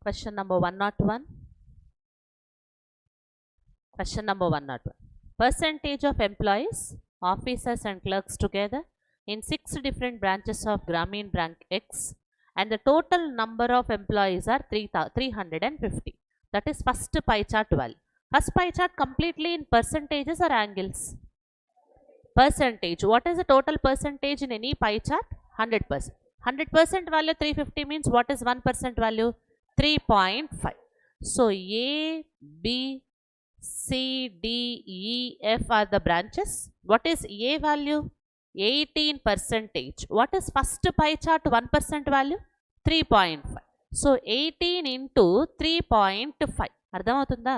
Question number 101. Question number 101. Percentage of employees, officers and clerks together in 6 different branches of Grameen Bank X, and the total number of employees are 350. That is first pie chart value. First pie chart completely in percentages or angles? Percentage. What is the total percentage in any pie chart? 100%. 100% value 350 means what is 1% value? 3.5. So A, B, C, D, E, F are the branches. What is A value? 18%. What is first pie chart 1% value? 3.5. So 18 into 3.5. అర్థమవుతుందా?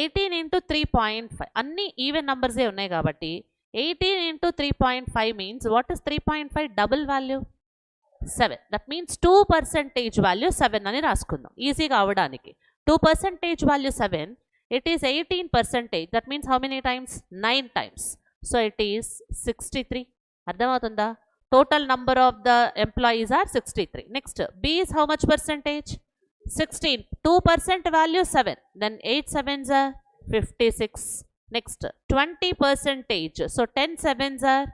18 into 3.5. అన్ని even నంబర్సే ఉన్నాయి కాబట్టి 18 into 3.5 means what is 3.5 double value? 7. That means 2% value 7 అని రాసుకుందాం ఈజీగా అవడానికి. 2% value 7. It is 18%. That means how many times? 9 times. So it is 63. అర్థమవుతుందా? Total number of the employees are 63. Next, B is how much percentage? 16. 2% value 7. Then 8 sevens are 56. Next, 20%. So 10 sevens are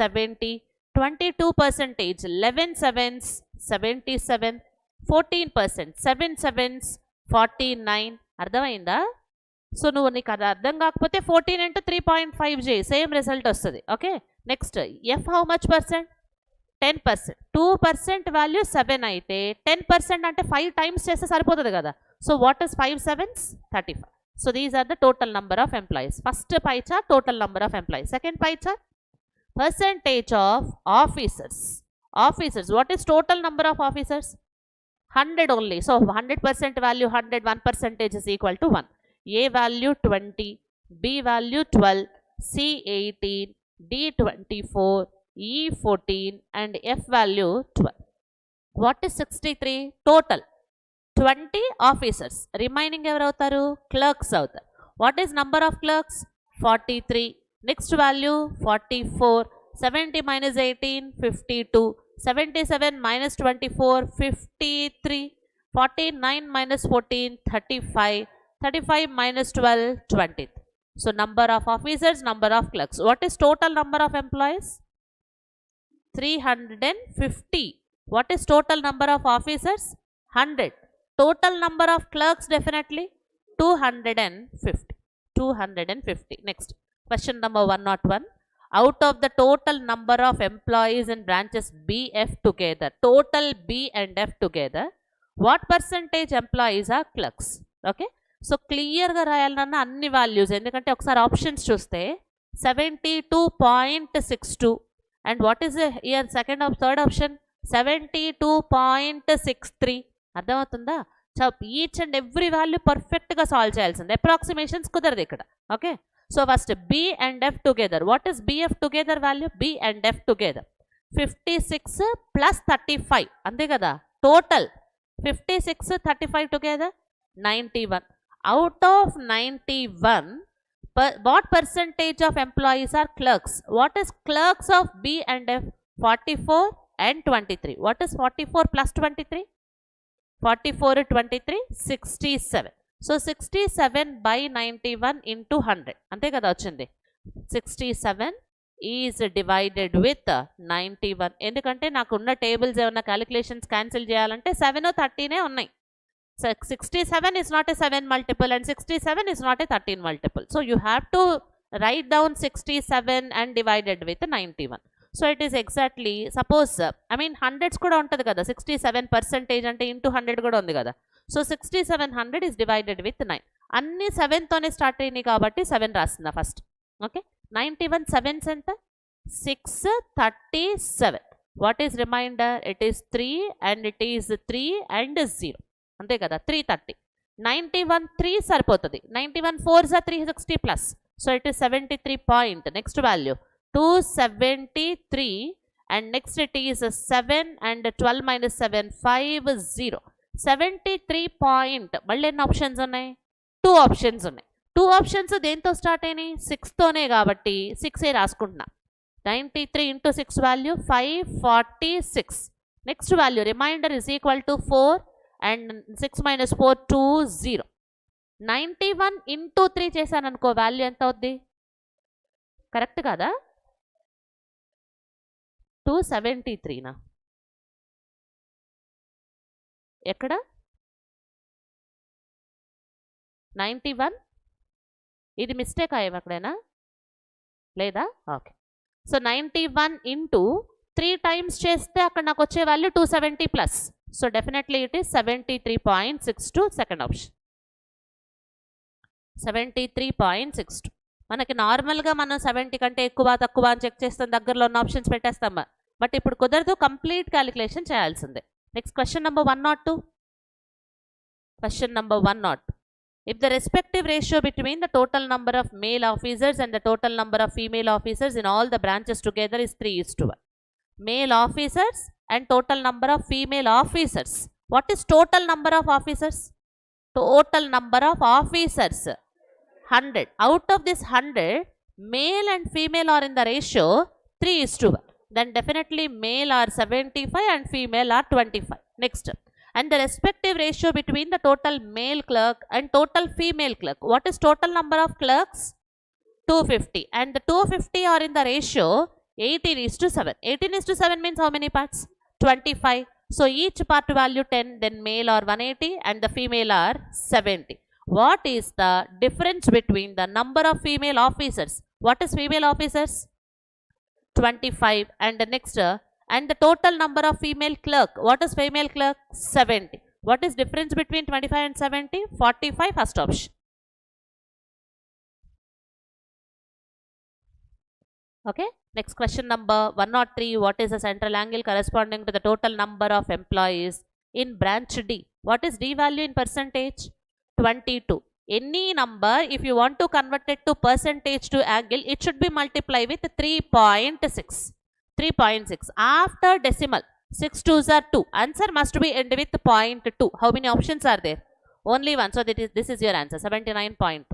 70. 22%. 11 sevens 77. 14%. 7 sevens 49. అర్థమైందా? So నువ్వు నీకు అది అర్థం కాకపోతే 14 into 3.5 చేయి, same result వస్తుంది. Okay, next F how much percent? 10%. 2% value 7 అయితే 10% అంటే 5 టైమ్స్ చేస్తే సరిపోతుంది కదా. So what is 5 sevens? 35. So these are the total number of employees. First pie chart total number of employees. Second pie chart percentage of officers. Officers, what is total number of officers? 100 only. So 100% value 100, 1% is equal to 1. A value 20, B value 12, C 18, D 24, E 14 and F value 12. What is 63? Total 20 officers. Remaining ever avutaru? Clerks avutaru. What is number of clerks? 43. Next value 44. 70 minus 18 52. 77 minus 24 53. 49 minus 14 35. 35 minus 12 20. So number of officers, number of clerks. What is total number of employees? 350. What is total number of officers? 100. Total number of clerks definitely 250. 250. Next, question number 101. Out of the total number of employees in branches B, F together, total B and F together, what percentage employees are clerks? Okay, so క్లియర్గా రాయాలన్న అన్ని values, ఎందుకంటే ఒకసారి options చూస్తే 72.62 and what is year second of third option 72.63. అర్థమవుతుందా? Each and every value పర్ఫెక్ట్గా solve చేయాల్సింది, approximations కుదరదు ఇక్కడ. Okay, so first B and F together. What is BF together value? B and F together 56 plus 35 అంతే కదా. Total 56 35 together 91. Out of 91, what percentage of employees are clerks? What is clerks of B and F? 44 and 23. What is 44 plus 23? 44 23 67. So 67 by 91 into 100 అంతే కదా వచ్చింది. 67 is divided with 91. ఎందుకంటే నాకున్న tables ఏమన్నా calculations cancel చేయాలంటే 7 13 ఉన్నాయి. So 67 is not a 7 multiple and 67 is not a 13 multiple. So you have to write down 67 and divided with 91. So it is exactly, suppose I mean hundreds kuda untadi kada, 67% అంటే into 100 కూడా ఉంది కదా. So 6700 is divided with 9. అన్ని 7 తోనే start అయినాయి కాబట్టి 7 రాస్తున్నా first. Okay, 91 7s ఎంత? 637. What is remainder? It is 3 and it is 3 and 0 అంతే కదా, 330. 91 3 సరిపోతుంది. 91 4s are 360 plus. So it is 73 point. Next value 273 and next it is 7 and 12 minus 7 50. 73 point. మళ్ళీ ఎన్ని ఆప్షన్స్ ఉన్నాయి? 2 ఆప్షన్స్ ఉన్నాయి. 2 ఆప్షన్స్ దేంతో start అయినాయి? 6తోనే కాబట్టి 6 రాసుకుంటున్నా. 93 into 6 value 546. Next value remainder is equal to 4 and 6 minus 4 2 0. 91 into 3 చేశాను అనుకో, value ఎంత అవుద్ది? కరెక్ట్ కదా? 273నా? ఎక్కడ 91? ఇది మిస్టేక్ అయ్యేవి అక్కడేనా లేదా? ఓకే. సో 91 into 3 times చేస్తే అక్కడ నాకు వచ్చే value 270 plus. So definitely it is 73.62, second option 73.62. మనకి నార్మల్గా మనం 70 కంటే ఎక్కువ తక్కువ అని చెక్ చేస్తాం, దగ్గరలో ఉన్న ఆప్షన్స్ పెట్టేస్తాం. బట్ ఇప్పుడు కుదరదు, కంప్లీట్ క్యాలిక్యులేషన్ చేయాల్సిందే. Next question number 102. Question number 102. If the respective ratio between the total number of male officers and the total number of female officers in all the branches together is 3:1. Male officers and total number of female officers. What is total number of officers? Total number of officers 100. Out of this 100, male and female are in the ratio 3:1. Then definitely male are 75 and female are 25. Next. And the respective ratio between the total male clerk and total female clerk. What is total number of clerks? 250. And the 250 are in the ratio 18:7. 18:7 means how many parts? 25. So each part value 10, then male are 180 and the female are 70. What is the difference between the number of female officers? What is female officers? 25. And the next, and the total number of female clerk. What is female clerk? 70. What is difference between 25 and 70? 45, first option. Okay. Next question number 103. What is the central angle corresponding to the total number of employees in branch D? What is D value in percentage? 22. Any number, if you want to convert it to percentage to angle, it should be multiplied with 3.6. 3.6. After decimal, 6 2s are 2. Answer must be end with 0.2. How many options are there? Only one. So this is your answer, 79.2.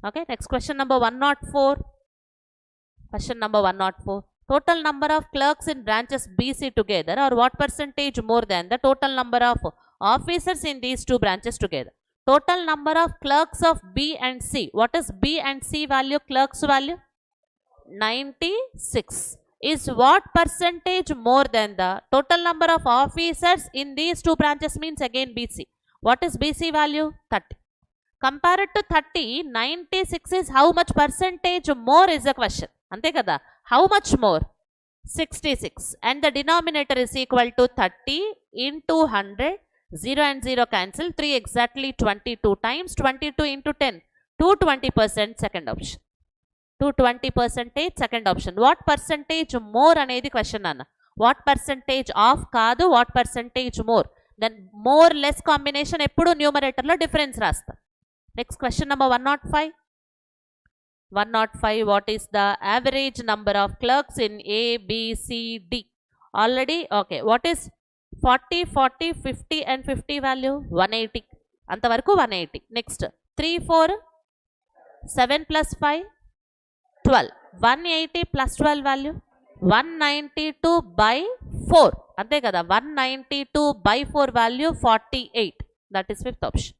Okay. Next question number 104. Question number 104. Total number of clerks in branches BC together are what percentage more than the total number of officers in these two branches together? Total number of clerks of B and C. What is B and C value? Clerks value 96. Is what percentage more than the total number of officers in these two branches? Means again BC. What is BC value? 30. Compared to 30, 96 is how much percentage more is the question. Ante kada? How much more? 66. And the denominator is equal to 30 into 100. 0 and 0 cancel. 3 exactly 22 times 22 into 10. 220%, second option. 220%, second option. What percentage more anedi question anna? What percentage of kaadu? What percentage more? Then more less combination eppudu numerator lo difference rasta. Next question number 105. 105. What is the average number of clerks in A, B, C, D? Already okay. What is 40, 40, 50 and 50 value? 180. Antavaraku 180. Next 3, 4, 7 plus 5, 12. 180 plus 12 value? 192 by 4. Ante kada? 192 by 4 value 48. That is fifth option.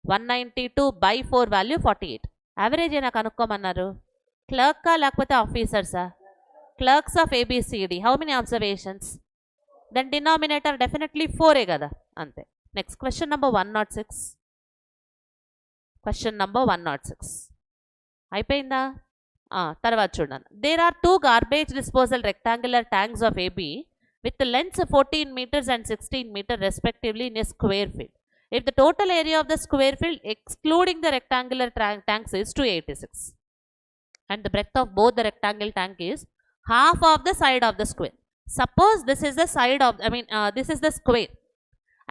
192 by 4 value 48. Average అయినా కనుక్కోమన్నారు. క్లర్కా లేకపోతే ఆఫీసర్సా? Clerks of ABCD. How many observations? Then denominator definitely 4 కదా, అంతే. Next question number 106. Question number 106. అయిపోయిందా? తర్వాత చూడండి. There are two garbage disposal rectangular tanks of AB with the lengths 14 meters and 16 meters respectively in a square field. If the total area of the square field excluding the rectangular tanks is 286 and the breadth of both the rectangle tank is half of the side of the square. Suppose this is the side of, this is the square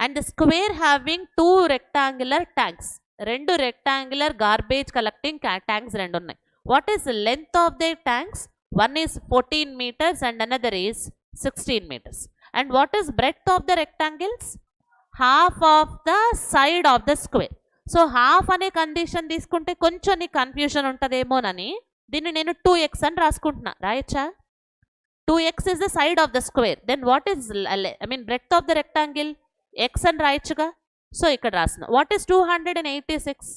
and the square having two rectangular tanks. Rendu rectangular garbage collecting tanks rendu unnai. What is the length of their tanks? One is 14 meters and another is 16 meters. And what is breadth of the rectangles? Half of the side of the square. So half అనే condition తీసుకుంటే కొంచెం నీకు confusion ఉంటుందేమోనని దీన్ని నేను 2x అని రాసుకుంటున్నా. రాయచ్చా? 2x is the side of the square. Then what is, breadth of the rectangle? X and రాయొచ్చుగా. So ఇక్కడ రాసిన. What is 286?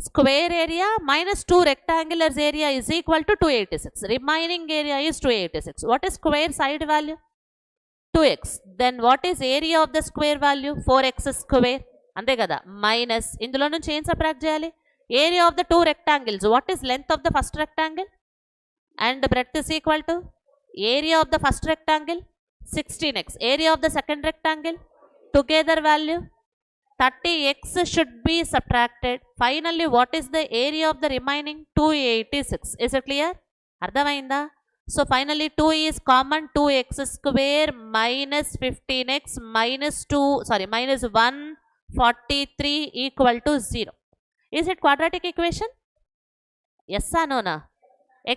Square area minus 2 rectangular area is equal to 286. Remaining area is 286. What is square side value? 2x. Then what is area of the square value? 4x square. అంతే కదా. Minus ఇందులో నుంచి ఏం subtract చేయాలి? Area of the 2 rectangles. What is length of the first rectangle? And breadth is equal to area of the first rectangle 16x, area of the second rectangle, together value 30x should be subtracted. Finally, what is the area of the remaining? 286. Is it clear? Ardhamainda? So finally 2 is common. 2x square minus 15x minus 143 equal to 0. Is it quadratic equation? Yes or no?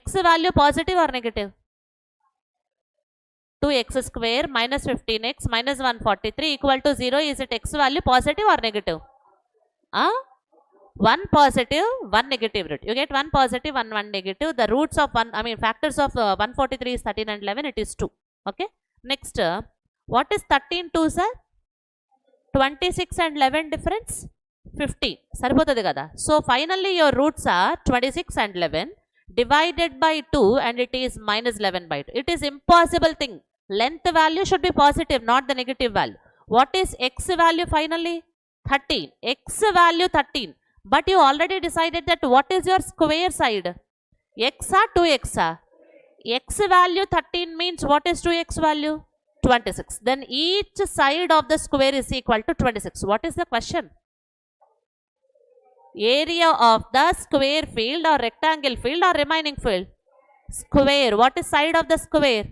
X value positive or negative? 2x square minus 15x minus 143 equal to 0. Is it x value positive or negative? 1 positive, 1 negative root. You get 1 positive, 1 negative. The roots of factors of 143 is 13 and 11. It is 2. Okay. Next, what is 13 2s are? 26 and 11 difference? 15. Saripotadi kada. So finally your roots are 26 and 11 divided by 2 and it is minus 11 by 2. It is impossible thing. Length value should be positive, not the negative value. What is x value finally? 13. X value 13. But you already decided that what is your square side? X or 2x? X value 13 means what is 2x value? 26. Then each side of the square is equal to 26. What is the question? Area of the square field or rectangle field or remaining field? Square. What is side of the square?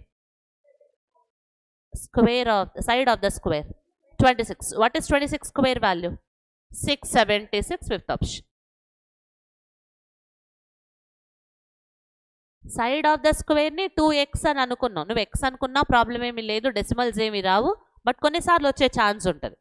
Side of the square. 26. What is 26 square value? 676, fifth option. Side of the square ni 2x అని అనుకున్నావు. నువ్వు x అనుకున్నా problem ఏమీ లేదు, decimals ఏమీ రావు, but కొన్నిసార్లు వచ్చే chance ఉంటుంది.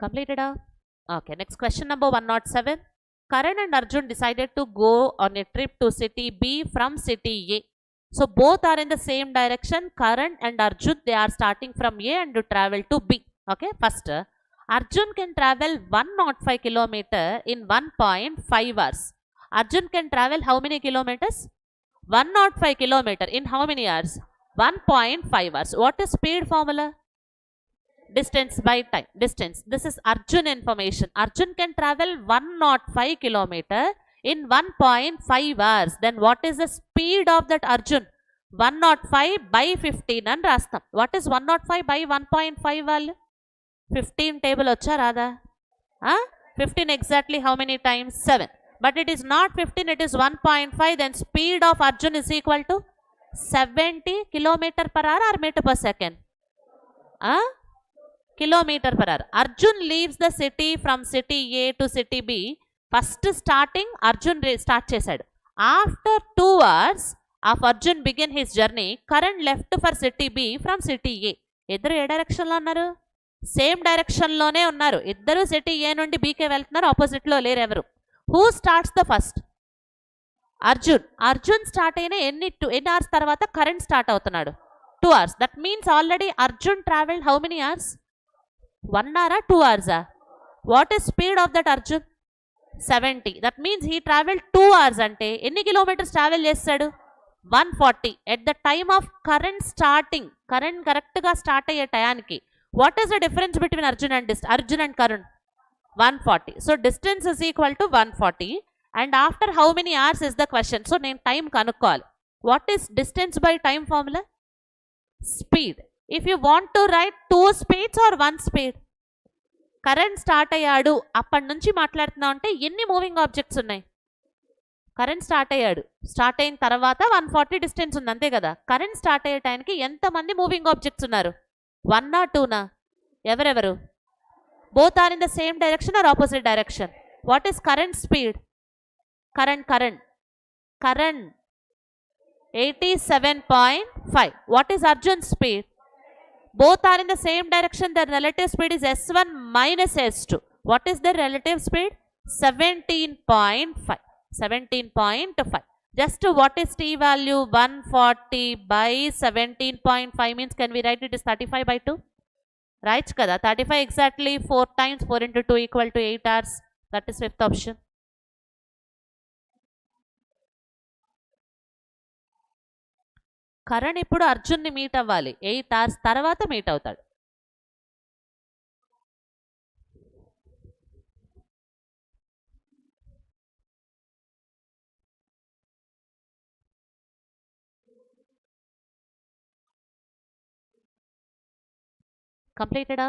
Completed? Okay, next question number 107. Karan and Arjun decided to go on a trip to city B from city A. So both are in the same direction. Karan and Arjun, they are starting from A and to travel to B. Okay, first, Arjun can travel 105 km in 1.5 hours. Arjun can travel how many kilometers? 105 km in how many hours? 1.5 hours. What is speed formula? Distance by time. Distance. This is Arjun information. Arjun can travel 105 km in 1.5 hours. Then what is the speed of that Arjun? 105 by 15 and rastam. What is 105 by 1.5 value? 15 table ocha rada? 15 exactly how many times? 7. But it is not 15, it is 1.5. Then speed of Arjun is equal to 70 km per hour or meter per second? Kilometer per hour. Arjun leaves the city from city A to city B. First starting Arjun start chesadu. After 2 hours of Arjun begin his journey, Karan left for city B from city A. Iddaru A direction లో ఉన్నారు? Same direction లోనే ఉన్నారు. ఇద్దరు city ఏ నుండి BK వెళ్తున్నారు, opposite లో లేరు ఎవరు. Who starts the first? Arjun. Arjun start అయిన ఎన్ని అవర్స్ తర్వాత కరెంట్ స్టార్ట్ అవుతున్నాడు? 2 hours. That means already Arjun traveled how many hours? 1 hour or 2 hours? What is speed of that Arjun? 70. That means he traveled 2 hours అంటే ఎన్ని kilometres travel చేస్తాడు? 140. At the time of current starting, current correct గా start అయ్యే టయానికి what is the difference between Arjun and Karan? 140. So distance is equal to 140. And after how many hours is the question? So నేను time కనుక్కోవాలి. What is distance by time formula? Speed. If you want to write 2 speeds or 1 speed, current start అయ్యాడు అప్పటి నుంచి మాట్లాడుతున్నాం అంటే ఎన్ని moving objects ఉన్నాయి? Current start అయ్యాడు, స్టార్ట్ అయిన తర్వాత 140 డిస్టెన్స్ ఉంది అంతే కదా. కరెంట్ స్టార్ట్ అయ్యే టైంకి ఎంతమంది మూవింగ్ ఆబ్జెక్ట్స్ ఉన్నారు? 1 or 2? ఎవరెవరు? Both are in the same direction or opposite direction? What is current speed? Current 87.5. What is Arjun speed? Both are in the same direction. The relative speed is S1 minus S2. What is the relative speed? 17.5. 17.5. Just what is t value? 140 by 17.5 means, can we write it as 35 by 2? Right kada? 35 exactly. 4 times 4 into 2 equal to 8 hours. That is fifth option. Karan ఇప్పుడు అర్జున్ని meet అవ్వాలి. 8 hours తర్వాత meet అవుతాడు. Completed?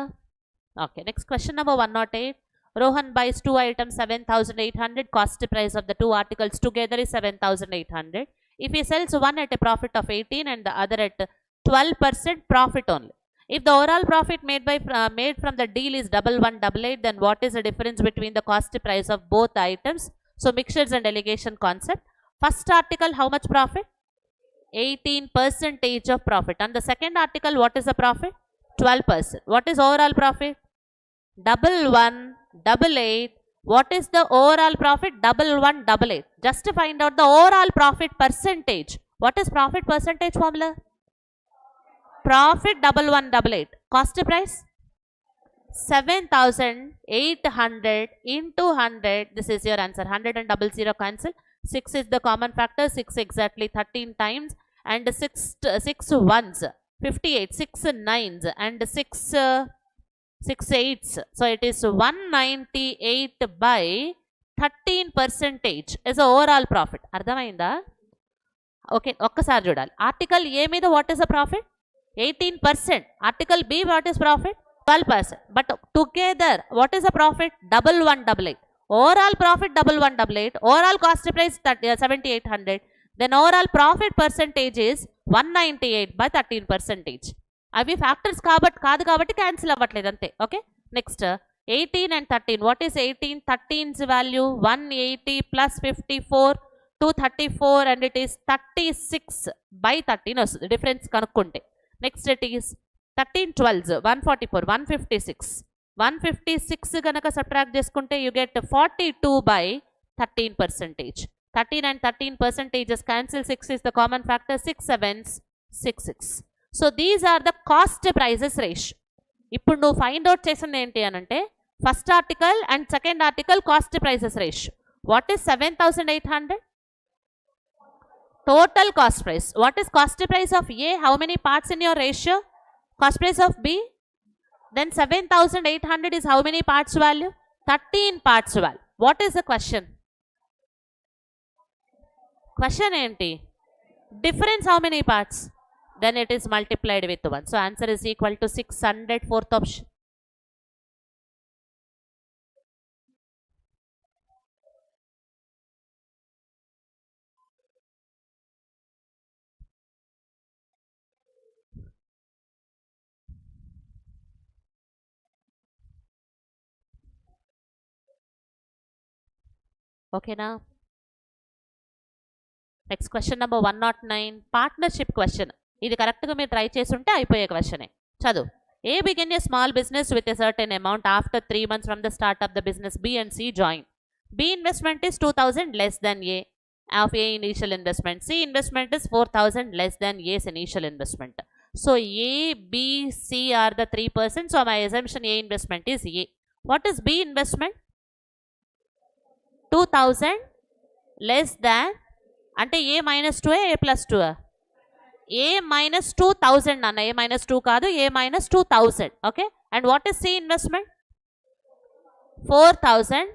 Okay, next question number 108. Rohan buys 2 items 7,800. Cost price of the 2 articles together is 7,800. If he sells one at a profit of 18 and the other at 12% profit only. If the overall profit made from the deal is 1188, then what is the difference between the cost price of both items? So mixtures and allegation concept. First article, how much profit? 18% of profit. And the second article, what is the profit? 12%. What is overall profit? 1188. What is the overall profit? 1188. Just to find out the overall profit percentage. What is profit percentage formula? Profit 1188. Cost price? 7,800 into 100. This is your answer. 100 and 00 cancel. 6 is the common factor. 6 exactly 13 times. And 6 ones. 58. 6 nines. And 6 8s. So it is 198 by 13% is the overall profit. అర్థమైందా? Okay, ఒక్కసారి చూడాలి. Article A మీద what is the profit? 18%. Article B what is profit? 12%. But together what is the profit? 1188. Overall profit 1188. Overall cost price 7800. Then overall profit percentage is 198 by 13%. అవి factors కాదు కాబట్టి cancel అవ్వట్లేదు అంతే. Okay, next 18 and 13. What is 18? 13's value 180 plus 54 234 and it is 36 by 13 వస్తుంది difference కనుక్కుంటే. Next it is 13 12s 144 156. 156 కనుక subtract చేసుకుంటే you get 42 by 13%. 13 and 13% cancel. 6 is the common factor. 6 7s 66. So these are the cost prices ratio. ఇప్పుడు నువ్వు find out చేసింది ఏంటి అని అంటే first article and second article cost prices ratio. What is 7,800? Total cost price. What is cost price of A? How many parts in your ratio? Cost price of B? Then 7,800 is how many parts value? 13 parts value. What is the question? Question enti? Difference how many parts? Then it is multiplied with 1. So answer is equal to 600, fourth option. Okay now. Next question number 109. Partnership question. ఇది కరెక్ట్గా మీరు try చేస్తుంటే అయిపోయే క్వశ్చనే. చదువు. A began a small business with a certain amount. After 3 months from the start of the business, B and C join. B investment is 2,000 less than A of A initial investment. C investment is 4,000 less than A's initial investment. So A, B, C are the 3 persons. So my assumption A investment is A. What is B investment? 2,000 less than అంటే A minus 2 A plus 2. A minus 2,000 అన్న. A minus 2 కాదు, A minus 2,000. Okay, and what is C investment? 4,000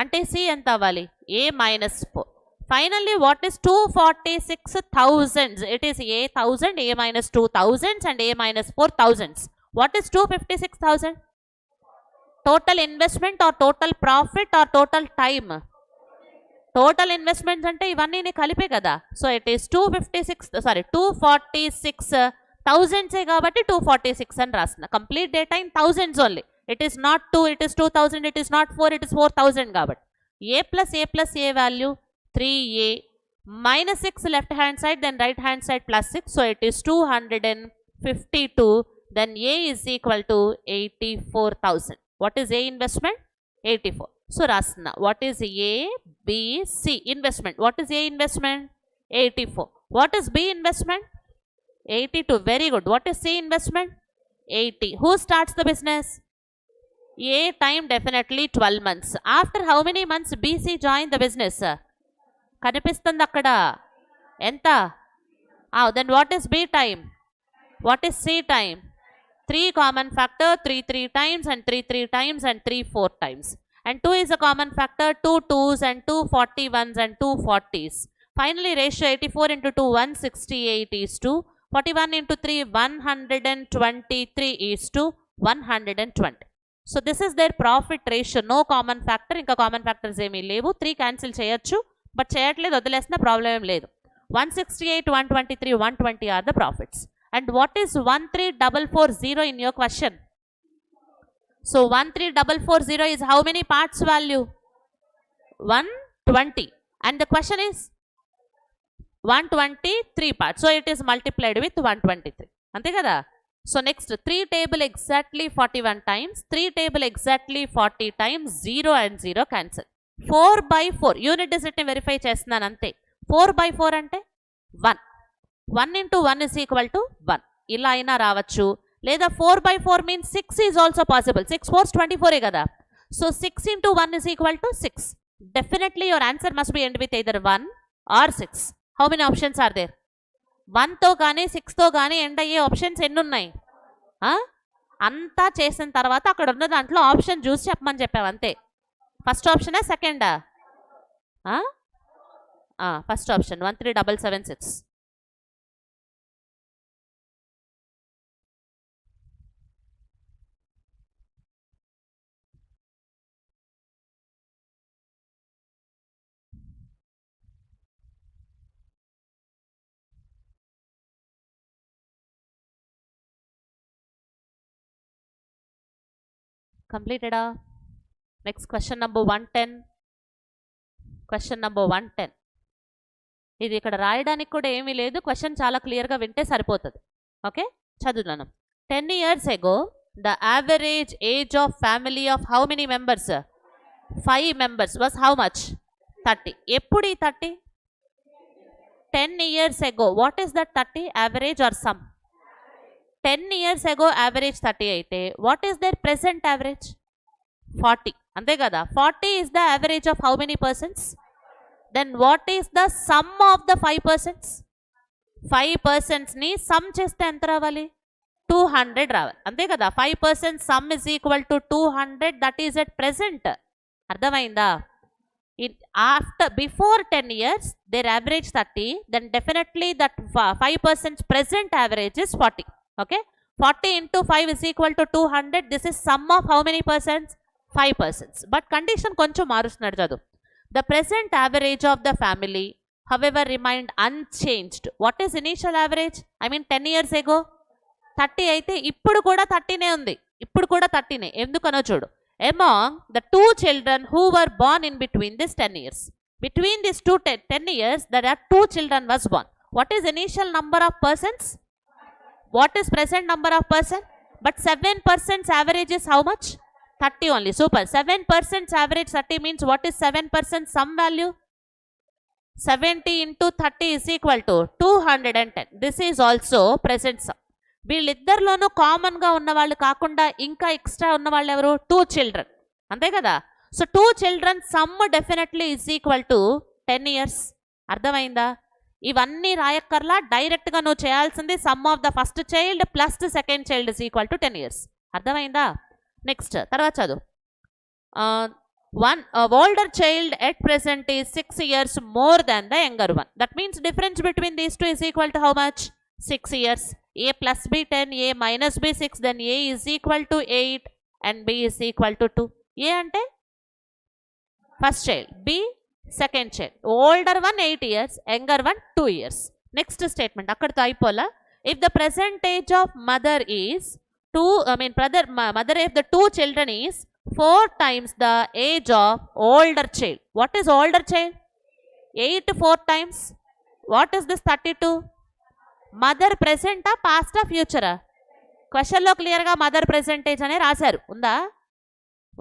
అంటే C ఎంత అవ్వాలి? A minus 4. Finally what is 246,000? It is A 1000, A minus 2,000 and A minus 4,000. What is 256,000? Total investment or total profit or total time? Total investments అంటే ఇవన్నీ నేను కలిపే కదా. So it is 246,000 కాబట్టి 246 అని రాసిన. Complete data in thousands only. It is not 2, it is 2,000, it is not 4, it is 4,000 కాబట్టి. A plus A value 3A minus 6 left hand side, then right hand side plus 6. So it is 252 then A is equal to 84,000. What is A investment? 84. So rasna, what is A, B, C investment? What is A investment? 84. What is B investment? 82. Very good. What is C investment? 80. Who starts the business? A time definitely 12 months. After how many months BC joined the business? కనిపిస్తుంది అక్కడ ఎంత? Then what is B time? What is C time? 3 common factor, 3 3 times and 3 3 times and 3 4 times. And 2 is a common factor, 2 2s and 2 41s and 2 40s. Finally ratio 84 into 2 168 is to 41 into 3 123 is to 120. So this is their profit ratio. No common factor. Inka common factors emi levu. 3 cancel cheyachu. But cheyatledu వదిలేసిన problem em లేదు. 168, 123, 120 are the profits. And what is 13440 in your question? So 13440 is how many parts value? 120. And the question is 123 parts. So it is multiplied with 123. Ante kada? So next 3 table exactly 41 times, 3 table exactly 40 times, 0 and 0 cancel. 4 by 4. Unit digit ni verify చేస్తున్నాను అంతే. 4 by 4 అంటే 1. 1 into 1 is equal to 1. ఇలా అయినా రావచ్చు. లేదా 4 by 4 means 6 is also possible. 6 4s 24 కదా. So 6 into 1 is equal to 6. Definitely your answer must be end with either 1 or 6. How many options are there? 1 తో కానీ 6 తో కానీ ఎండ్ అయ్యే ఆప్షన్స్ ఎన్ని ఉన్నాయి? అంతా చేసిన తర్వాత అక్కడ ఉన్న దాంట్లో ఆప్షన్ చూసి చెప్పమని చెప్పావు అంతే. ఫస్ట్ ఆప్షనా సెకండా? First option 13776. Completed. Next question number 110. Question number 110. ఇది ఇక్కడ రాయడానికి కూడా ఏమీ లేదు. క్వశ్చన్ చాలా క్లియర్గా వింటే సరిపోతుంది. ఓకే, చదువుతాను. 10 years ago, the average age of family of how many members? 5 members was how much? 30. ఎప్పుడు ఈ 30? 10 years ago. What is that 30? Average or sum? 10 years ago average 30 అయితే what is their present average? 40. అంతే కదా. 40 is the average of how many persons? Then what is the sum of the 5 persons? 5 persons ని sum చేస్తే ఎంత రావాలి? 200 రావాలి. అంతే కదా. 5 persons sum is equal to 200. That is at present. అర్థమైందా? Before 10 years their average 30, then definitely that 5 persons present average is 40. Okay, 40 into 5 is equal to 200. This is sum of how many persons? 5 persons. But condition koncham marustunnadu chadu. The present average of the family however remained unchanged. What is initial average? I mean 10 years ago 30 అయితే ఇప్పుడు కూడా 30 నే ఉంది. ఇప్పుడు కూడా 30 నే. ఎందుకనో చూడు. Among the 2 children who were born in between this 10 years. Between these 10 years there are 2 children was born. What is initial number of persons? What is present number of person? But 7% average is how much? 30 only. Super. 7% average 30 means what is 7% sum value? 70 into 30 is equal to 210. This is also present sum. వీళ్ళిద్దరిలోనూ కామన్గా ఉన్న వాళ్ళు కాకుండా ఇంకా extra ఉన్న వాళ్ళు ఎవరు? 2 children. అంతే కదా. So 2 children sum definitely is equal to 10 years. అర్థమైందా? ఇవన్నీ రాయక్కర్లా. డైరెక్ట్గా నువ్వు చేయాల్సింది some of the first child plus the second child is equal to 10 years. అర్థమైందా? నెక్స్ట్ తర్వాత చదువు. Older child at present is 6 years more than the younger one. That means difference between these two is equal to how much? 6 years. A plus B 10, A minus B 6, then A is equal to 8 and B is equal to 2. A అంటే first child, B second child. Older one 8 years, younger one 2 years. Next statement అక్కడితో అయిపోలా. If the present age of mother is mother if the 2 children is 4 times the age of older child. What is older child? 8 4 times. What is this 32? Mother present or past or future? క్వశ్చన్లో క్లియర్గా mother ప్రెసెంటేజ్ అనే రాశారు.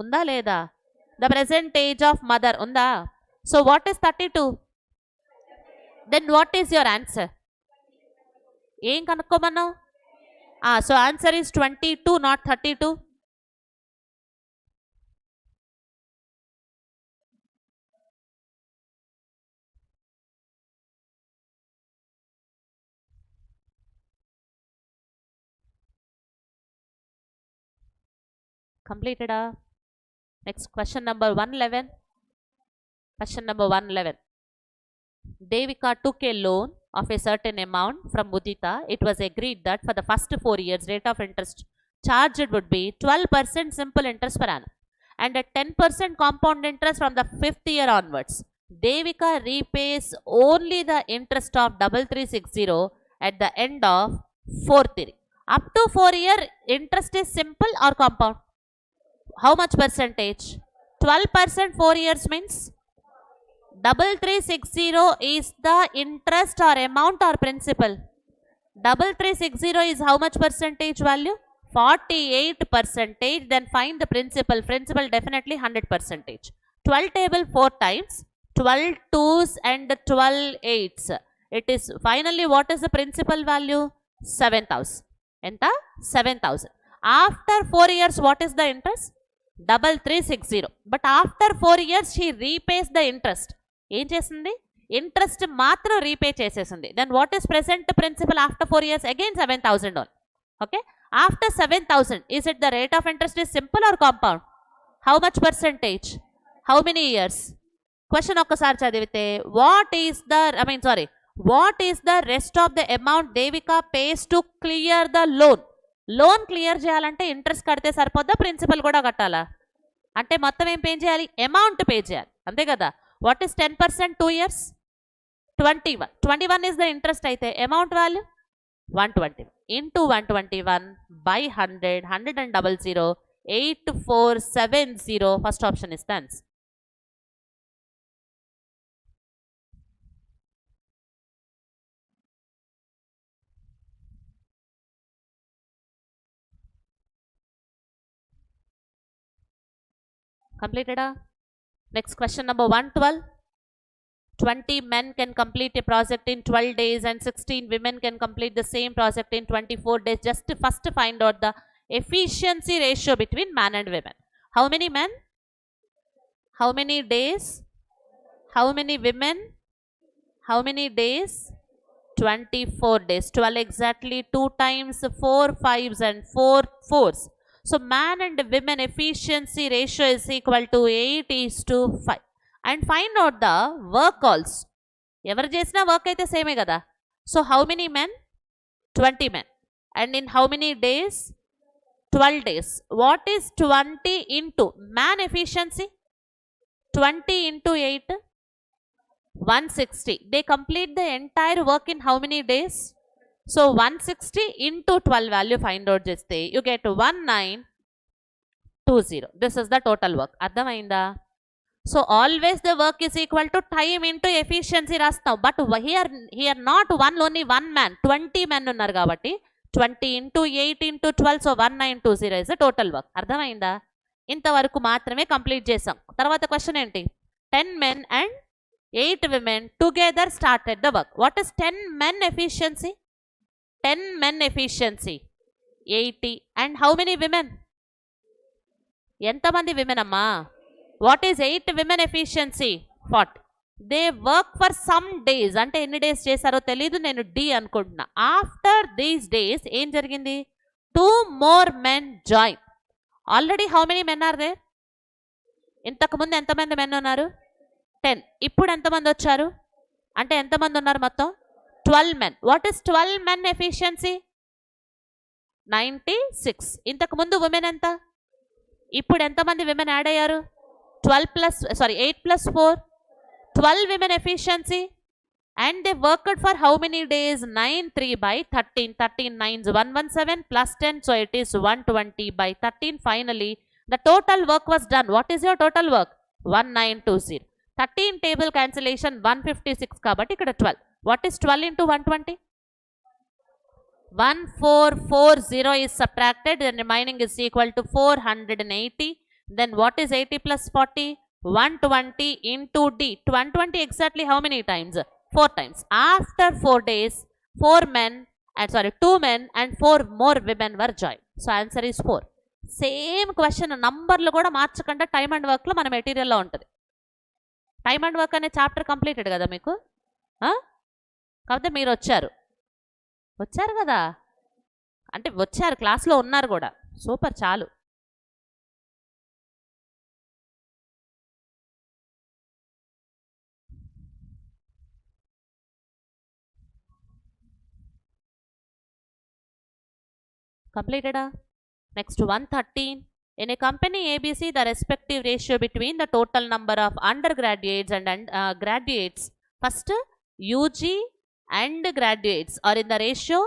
ఉందా లేదా? The present age of mother ఉందా? So what is 32? Then what is your answer? ఏం కనుక్కోమన్నావు? So answer is 22, not 32. Completed. Next, question number 111. Question number 111. Devika took a loan of a certain amount from Mudita. It was agreed that for the first 4 years, rate of interest charged would be 12% simple interest per annum and a 10% compound interest from the 5th year onwards. Devika repays only the interest of 3360 at the end of 4th year. Up to 4 year interest is simple or compound? How much percentage? 12%. 4 years means 3360 is the interest or amount or principal? 3360 is how much percentage value? 48%. Then find the principal. Principal definitely 100%. 12 table 4 times, 12 2s and 12 8s. It is finally what is the principal value? 7,000. Enta 7,000. After 4 years what is the interest? 3360. But after 4 years she repays the interest. ఏం చేసింది? Interest మాత్రం repay చేసేసింది. Then what is present principal after 4 years? Again 7,000 only. Okay, after 7,000 is it the rate of interest is simple or compound? How much percentage? How many years? Question ఒక్కసారి చదివితే what is the rest of the amount Devika pays to clear the loan? Loan clear చేయాలంటే interest కడితే సరిపోద్దా, principal కూడా కట్టాలా? అంటే మొత్తం ఏం పే చేయాలి? అమౌంట్ పే చేయాలి, అంతే కదా. What is 10% 2 years? 21 is the interest. అయితే amount value 120 into 121 by 100, 100 and 00, 8470. First option is the answer. Completed. Next, question number 112. 20 men can complete a project in 12 days and 16 women can complete the same project in 24 days. Just first find out the efficiency ratio between man and women. How many men? How many days? How many women? How many days? 24 days. 12 exactly. 2 times 4 5s and 4 4s. So man and women efficiency ratio is equal to 8:5. And find out the work also. ఎవరు చేసినా work అయితే సేమే కదా. So how many men? 20 men. And in how many days? 12 days. What is 20 into man efficiency? 20 into 8? 160. They complete the entire work in how many days? So 160 into 12 value find out చేస్తే you get 1920. This is the total work. అర్థమైందా? So always the work is equal to time into efficiency రాస్తాం. But here not only one man, 20 men ఉన్నారు కాబట్టి 20 into 8 into 12, so 1920 is the total work. అర్థమైందా? ఇంతవరకు మాత్రమే complete చేసాం. తర్వాత question ఏంటి? 10 men and 8 women together started the work. What is 10 men efficiency? 10 men efficiency 80. And how many women? ఎంతమంది women అమ్మా? What is 8 women efficiency? 40. They work for some days. అంటే ఎన్ని డేస్ చేశారో తెలీదు, నేను D అనుకుంటున్నా. ఆఫ్టర్ దీస్ డేస్ ఏం జరిగింది? 2 more men join. Already how many men are there? ఇంతకుముందు ఎంతమంది మెన్ ఉన్నారు? 10. ఇప్పుడు ఎంతమంది వచ్చారు? అంటే ఎంతమంది ఉన్నారు మొత్తం? 12 men. What is 12 men efficiency? 96. ఇంతకుముందు ఉమెన్ ఎంత? ఇప్పుడు ఎంతమంది విమెన్ యాడ్ అయ్యారు? 8 plus 4, 12 women efficiency. And they worked for how many days? 93 by 13. 13 9s 117 plus 10, so it is 120 by 13. Finally the total work was done. What is your total work? 1920. 13 table cancellation 156 kabatti ikkada 12. What is 12 into 120? 1440 is subtracted, then remaining is equal to 480. Then what is 80 plus 40? 120 into D. 120 exactly how many times? 4 times. After 4 days, 2 men and 4 more women were joined. So answer is 4. Same question నంబర్లు కూడా మార్చకుండా time and వర్క్లో మన మెటీరియల్లో ఉంటుంది. Time and work అనే chapter completed కదా మీకు. కాకపోతే మీరు వచ్చారు కదా, అంటే వచ్చారు, క్లాస్లో ఉన్నారు కూడా. సూపర్, చాలు. కంప్లీటెడా? Next 113. In a company ABC, the respective ratio between the total number of undergraduates and graduates, first UG and graduates are in the ratio